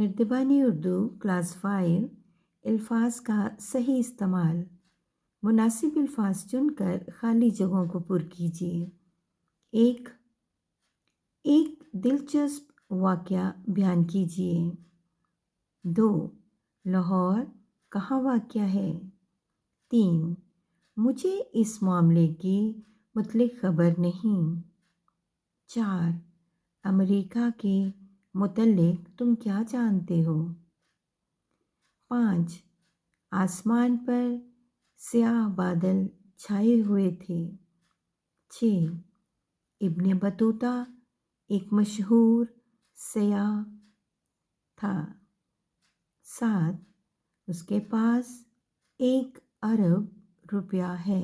निर्दिबानी Urdu class 5 अल्फाज का सही इस्तेमाल। मुनासिब अल्फाज चुनकर खाली जगहों को पुर कीजिए। एक दिलचस्प वाक़या बयान कीजिए। 2 लाहौर कहाँ वाक़या है। 3 मुझे इस मामले की मुतल्लिक़ ख़बर नहीं। 4 अमेरिका के मुतल्लिक़ तुम क्या जानते हो। 5 आसमान पर स्याह बादल छाए हुए थे। 6 इब्न बतूता एक मशहूर सयाह था। 7 उसके पास 1 अरब रुपया है।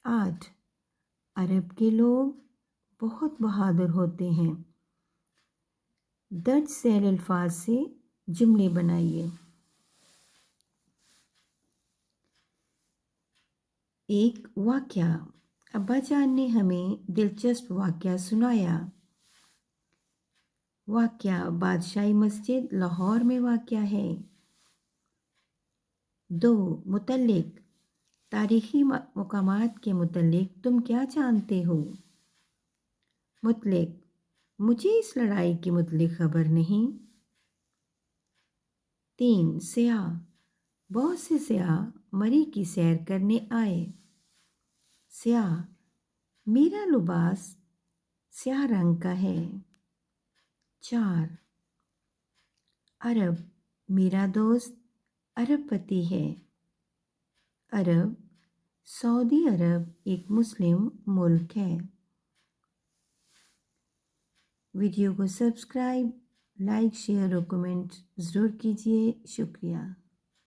8 अरब के लोग बहुत बहादुर होते हैं। दर्ज झैल अल्फाज से जुमले बनाइए। एक वाक़या। अब्बा जान ने हमें दिलचस्प वाक़या सुनाया। वाक़या बादशाही मस्जिद लाहौर में वाक़या है। 2 मुतल्लिक़ तारीख़ी मकामात के मुतल्लिक़ तुम क्या जानते हो। मुतल्लिक़ मुझे इस लड़ाई के मुतल्लिक़ ख़बर नहीं। 3 सयाह बहुत से सयाह मरी की सैर करने आए। सयाह मेरा लिबास स्याह रंग का है। 4 अरब मेरा दोस्त अरबपति है। अरब सऊदी अरब एक मुस्लिम मुल्क है। वीडियो को सब्सक्राइब, लाइक, शेयर और कमेंट ज़रूर कीजिए। शुक्रिया।